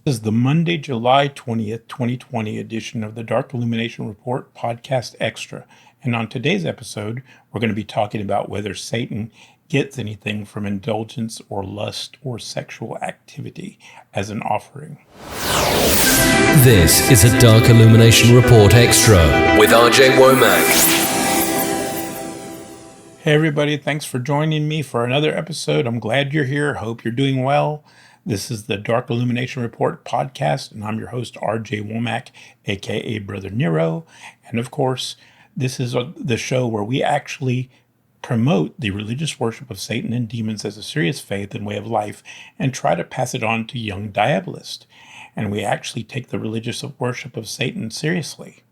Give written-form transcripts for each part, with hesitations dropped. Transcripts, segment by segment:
This is the Monday, July 20th, 2020 edition of the Dark Illumination Report Podcast Extra. And on today's episode, we're going to be talking about whether Satan gets anything from indulgence or lust or sexual activity as an offering. This is a Dark Illumination Report Extra with RJ Womack. Hey everybody, thanks for joining me for another episode. I'm glad you're here. Hope you're doing well. This is the Dark Illumination Report podcast, and I'm your host, RJ Womack, aka Brother Nero. And of course, this is the show where we actually promote the religious worship of Satan and demons as a serious faith and way of life and try to pass it on to young diabolists. And we actually take the religious worship of Satan seriously.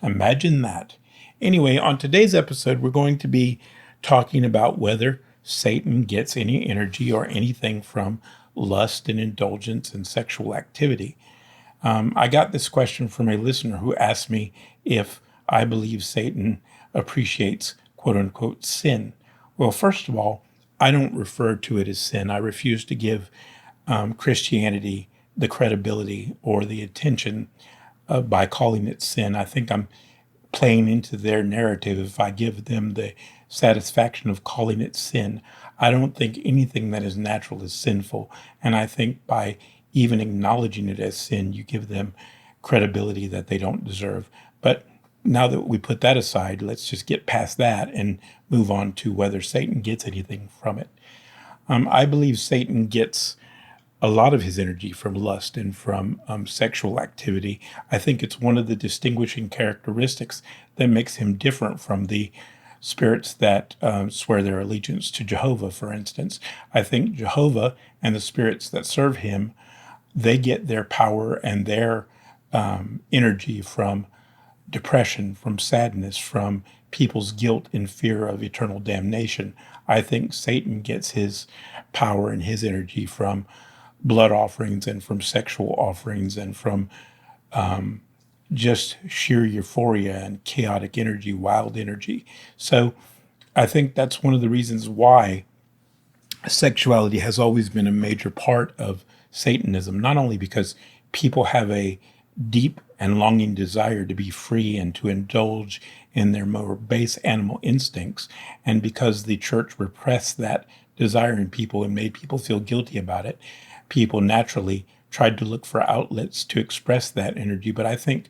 Imagine that. Anyway, on today's episode, we're going to be talking about whether Satan gets any energy or anything from lust and indulgence and sexual activity. I got this question from a listener who asked me if I believe Satan appreciates quote unquote sin. Well, first of all, I don't refer to it as sin. I refuse to give Christianity the credibility or the attention by calling it sin. I think I'm playing into their narrative if I give them the satisfaction of calling it sin. I don't think anything that is natural is sinful. And I think by even acknowledging it as sin, you give them credibility that they don't deserve. But now that we put that aside, let's just get past that and move on to whether Satan gets anything from it. I believe Satan gets a lot of his energy from lust and from sexual activity. I think it's one of the distinguishing characteristics that makes him different from the spirits that swear their allegiance to Jehovah, for instance. I think Jehovah and the spirits that serve him, they get their power and their energy from depression, from sadness, from people's guilt and fear of eternal damnation. I think Satan gets his power and his energy from blood offerings and from sexual offerings and from just sheer euphoria and chaotic energy, wild energy. So I think that's one of the reasons why sexuality has always been a major part of Satanism, not only because people have a deep and longing desire to be free and to indulge in their more base animal instincts, and because the church repressed that desire in people and made people feel guilty about it, people naturally tried to look for outlets to express that energy. But I think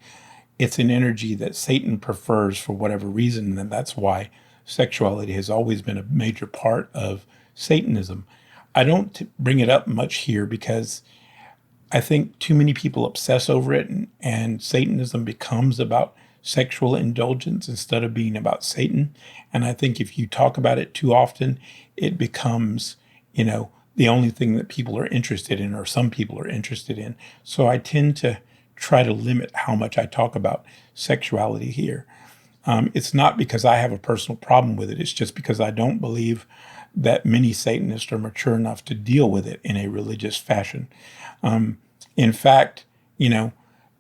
it's an energy that Satan prefers for whatever reason, and that's why sexuality has always been a major part of Satanism. I don't bring it up much here because I think too many people obsess over it, and Satanism becomes about sexual indulgence instead of being about Satan. And I think if you talk about it too often, it becomes, the only thing that people are interested in, or some people are interested in. So I tend to try to limit how much I talk about sexuality here. It's not because I have a personal problem with it. It's just because I don't believe that many Satanists are mature enough to deal with it in a religious fashion. In fact,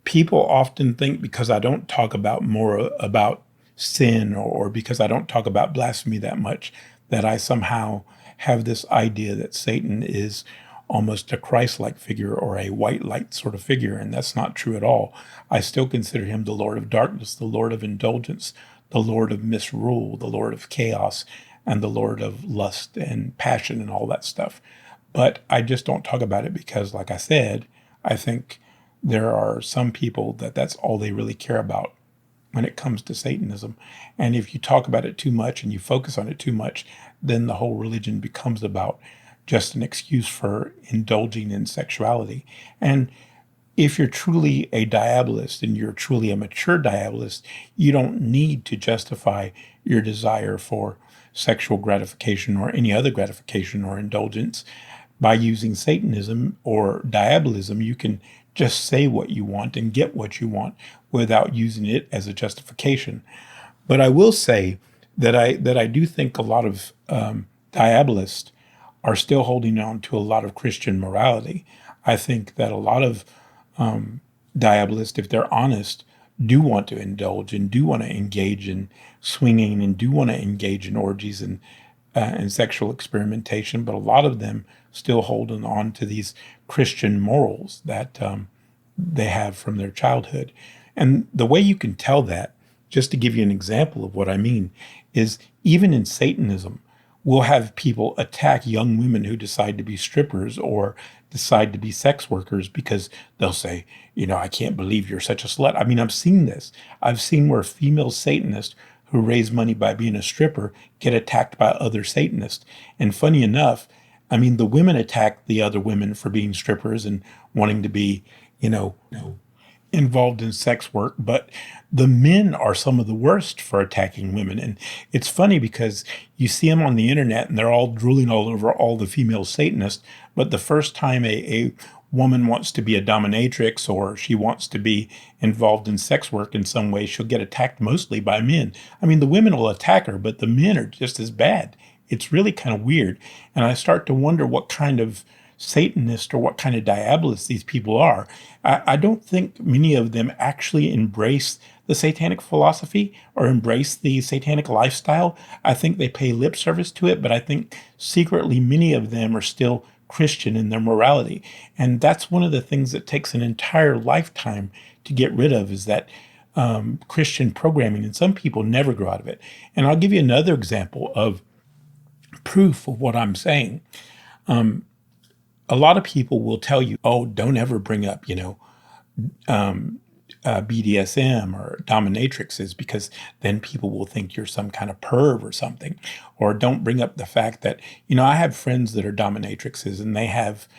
people often think because I don't talk about more about sin or because I don't talk about blasphemy that much, that I somehow have this idea that Satan is almost a Christ-like figure or a white light sort of figure, and that's not true at all. I still consider him the Lord of darkness, the Lord of indulgence, the Lord of misrule, the Lord of chaos, and the Lord of lust and passion and all that stuff. But I just don't talk about it because, like I said, I think there are some people that's all they really care about when it comes to Satanism. And if you talk about it too much and you focus on it too much, then the whole religion becomes about just an excuse for indulging in sexuality. And if you're truly a diabolist and you're truly a mature diabolist, you don't need to justify your desire for sexual gratification or any other gratification or indulgence by using Satanism or diabolism. You can just say what you want and get what you want without using it as a justification. But I will say that I do think a lot of diabolists are still holding on to a lot of Christian morality. I think that a lot of diabolists, if they're honest, do want to indulge and do want to engage in swinging and do want to engage in orgies and and sexual experimentation, but a lot of them still holding on to these Christian morals that they have from their childhood. And the way you can tell that, just to give you an example of what I mean, is even in Satanism, we'll have people attack young women who decide to be strippers or decide to be sex workers because they'll say, I can't believe you're such a slut. I mean, I've seen this. I've seen where female Satanists who raise money by being a stripper get attacked by other Satanists. And funny enough, I mean, the women attack the other women for being strippers and wanting to be, involved in sex work, but the men are some of the worst for attacking women. And it's funny because you see them on the internet and they're all drooling all over all the female Satanists, but the first time a woman wants to be a dominatrix or she wants to be involved in sex work in some way, she'll get attacked mostly by men. I mean, the women will attack her, but the men are just as bad. It's really kind of weird. And I start to wonder what kind of Satanist or what kind of diabolists these people are. I don't think many of them actually embrace the satanic philosophy or embrace the satanic lifestyle. I think they pay lip service to it, but I think secretly many of them are still Christian in their morality. And that's one of the things that takes an entire lifetime to get rid of, is that Christian programming. And some people never grow out of it. And I'll give you another example of proof of what I'm saying. A lot of people will tell you, oh, don't ever bring up, BDSM or dominatrixes, because then people will think you're some kind of perv or something. Or don't bring up the fact that, I have friends that are dominatrixes and they have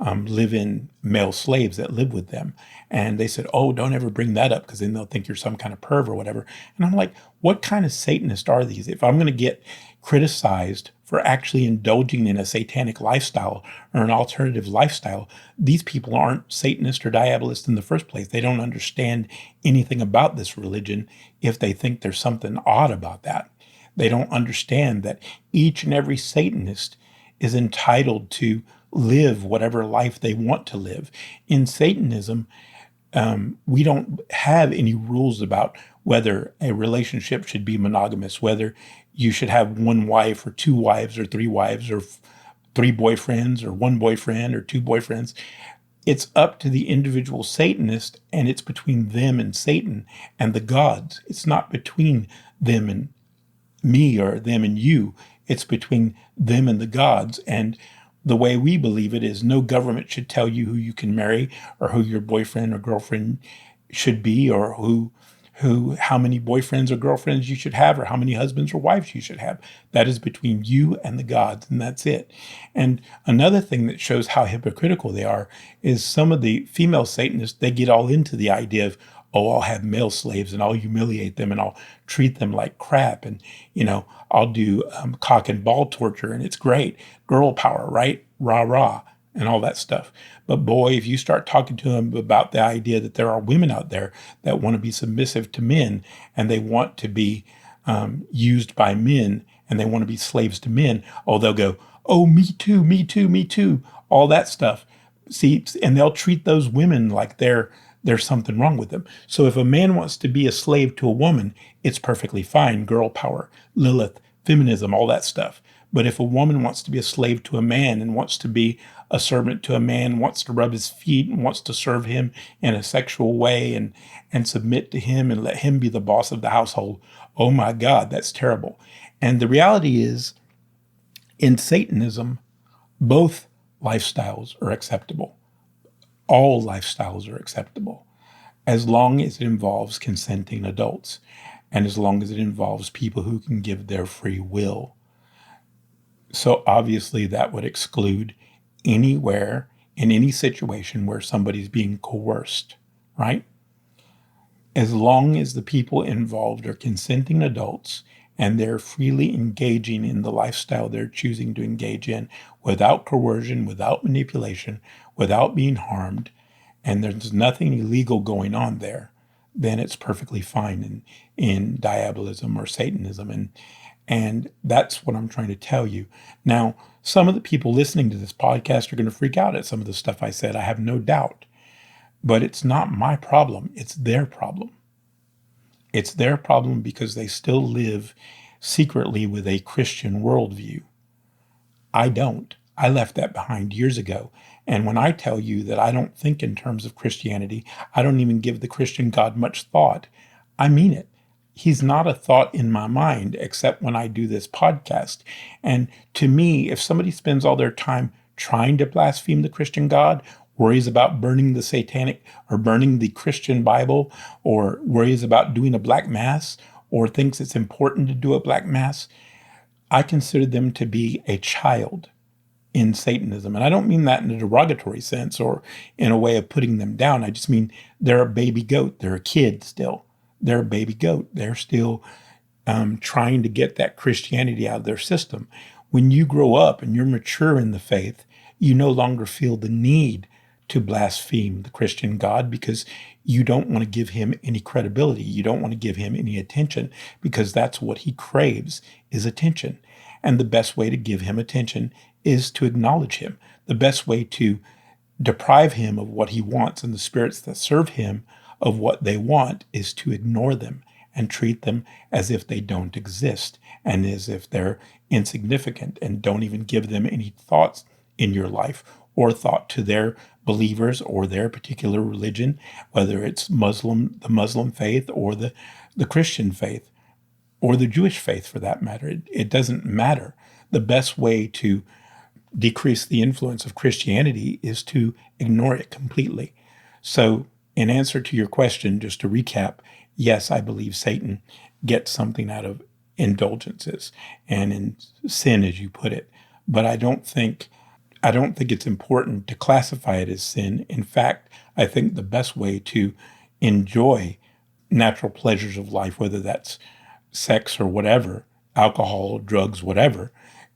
live-in male slaves that live with them. And they said, oh, don't ever bring that up because then they'll think you're some kind of perv or whatever. And I'm like, what kind of Satanist are these? If I'm going to get criticized for actually indulging in a satanic lifestyle or an alternative lifestyle, these people aren't Satanist or diabolist in the first place. They don't understand anything about this religion if they think there's something odd about that. They don't understand that each and every Satanist is entitled to live whatever life they want to live. In Satanism, we don't have any rules about whether a relationship should be monogamous, whether you should have one wife or two wives or three wives or three boyfriends or one boyfriend or two boyfriends. It's up to the individual Satanist, and it's between them and Satan and the gods. It's not between them and me or them and you. It's between them and the gods. And the way we believe it is no government should tell you who you can marry or who your boyfriend or girlfriend should be, or how many boyfriends or girlfriends you should have, or how many husbands or wives you should have. That is between you and the gods, and that's it. And another thing that shows how hypocritical they are is some of the female Satanists, they get all into the idea of, oh, I'll have male slaves and I'll humiliate them and I'll treat them like crap. And, I'll do cock and ball torture and it's great. Girl power, right? Rah, rah, and all that stuff. But boy, if you start talking to them about the idea that there are women out there that want to be submissive to men and they want to be used by men and they want to be slaves to men, oh, they'll go, oh, me too, me too, me too, all that stuff. See, and they'll treat those women like there's something wrong with them. So if a man wants to be a slave to a woman, it's perfectly fine. Girl power, Lilith, feminism, all that stuff. But if a woman wants to be a slave to a man and wants to be a servant to a man, wants to rub his feet and wants to serve him in a sexual way and submit to him and let him be the boss of the household, oh my God, that's terrible. And the reality is, in Satanism, both lifestyles are acceptable. All lifestyles are acceptable, as long as it involves consenting adults and as long as it involves people who can give their free will. So obviously that would exclude anywhere, in any situation where somebody's being coerced, right? As long as the people involved are consenting adults and they're freely engaging in the lifestyle they're choosing to engage in without coercion, without manipulation, without being harmed, and there's nothing illegal going on there, then it's perfectly fine in diabolism or Satanism. And that's what I'm trying to tell you. Now, some of the people listening to this podcast are going to freak out at some of the stuff I said. I have no doubt. But it's not my problem. It's their problem. It's their problem because they still live secretly with a Christian worldview. I don't. I left that behind years ago. And when I tell you that I don't think in terms of Christianity, I don't even give the Christian God much thought, I mean it. He's not a thought in my mind, except when I do this podcast. And to me, if somebody spends all their time trying to blaspheme the Christian God, worries about burning the satanic or burning the Christian Bible, or worries about doing a black mass, or thinks it's important to do a black mass, I consider them to be a child in Satanism. And I don't mean that in a derogatory sense or in a way of putting them down. I just mean they're a baby goat. They're a kid still. They're a baby goat. They're still trying to get that Christianity out of their system. When you grow up and you're mature in the faith, you no longer feel the need to blaspheme the Christian God because you don't want to give him any credibility. You don't want to give him any attention because that's what he craves, is attention. And the best way to give him attention is to acknowledge him. The best way to deprive him of what he wants and the spirits that serve him of what they want is to ignore them and treat them as if they don't exist and as if they're insignificant, and don't even give them any thoughts in your life or thought to their believers or their particular religion, whether it's Muslim, the Muslim faith, or the Christian faith, or the Jewish faith for that matter. It doesn't matter. The best way to decrease the influence of Christianity is to ignore it completely. So, in answer to your question, just to recap, yes, I believe Satan gets something out of indulgences and in sin, as you put it. But I don't think it's important to classify it as sin. In fact, I think the best way to enjoy natural pleasures of life, whether that's sex or whatever, alcohol, drugs, whatever,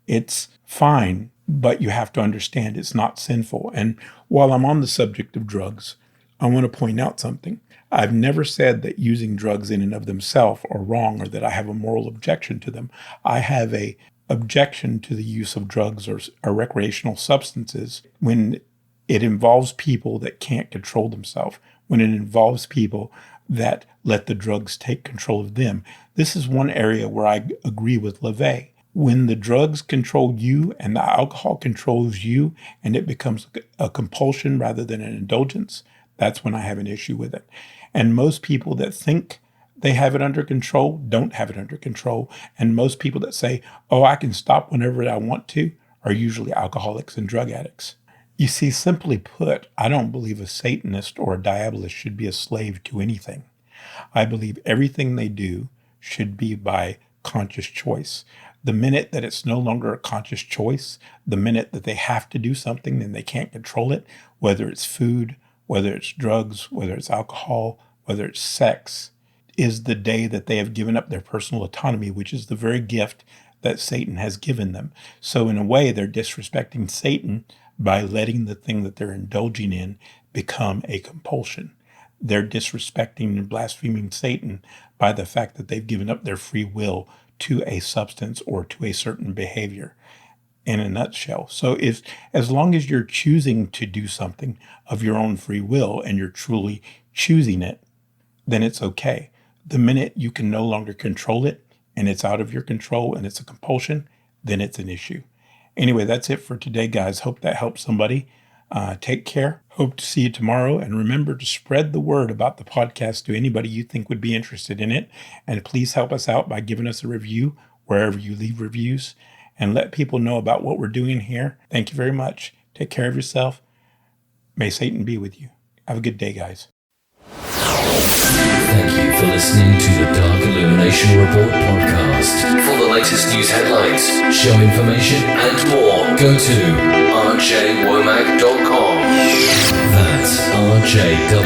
it's fine, but you have to understand it's not sinful. And while I'm on the subject of drugs, I want to point out something. I've never said that using drugs in and of themselves are wrong or that I have a moral objection to them. I have a objection to the use of drugs or recreational substances when it involves people that can't control themselves, when it involves people that let the drugs take control of them. This is one area where I agree with LaVey. When the drugs control you and the alcohol controls you and it becomes a compulsion rather than an indulgence, that's when I have an issue with it. And most people that think they have it under control don't have it under control. And most people that say, oh, I can stop whenever I want to, are usually alcoholics and drug addicts. You see, simply put, I don't believe a Satanist or a Diabolist should be a slave to anything. I believe everything they do should be by conscious choice. The minute that it's no longer a conscious choice, the minute that they have to do something and they can't control it, whether it's food, whether it's drugs, whether it's alcohol, whether it's sex, is the day that they have given up their personal autonomy, which is the very gift that Satan has given them. So in a way, they're disrespecting Satan by letting the thing that they're indulging in become a compulsion. They're disrespecting and blaspheming Satan by the fact that they've given up their free will to a substance or to a certain behavior, in a nutshell. So as long as you're choosing to do something of your own free will and you're truly choosing it, then it's okay. The minute you can no longer control it and it's out of your control and it's a compulsion, then it's an issue. Anyway, that's it for today, guys. Hope that helps somebody. Take care. Hope to see you tomorrow. And remember to spread the word about the podcast to anybody you think would be interested in it. And please help us out by giving us a review wherever you leave reviews and let people know about what we're doing here. Thank you very much. Take care of yourself. May Satan be with you. Have a good day, guys. Thank you for listening to the Dark Illumination Report podcast. For the latest news headlines, show information, and more, go to rjwomack.com. That's RJWOMACK.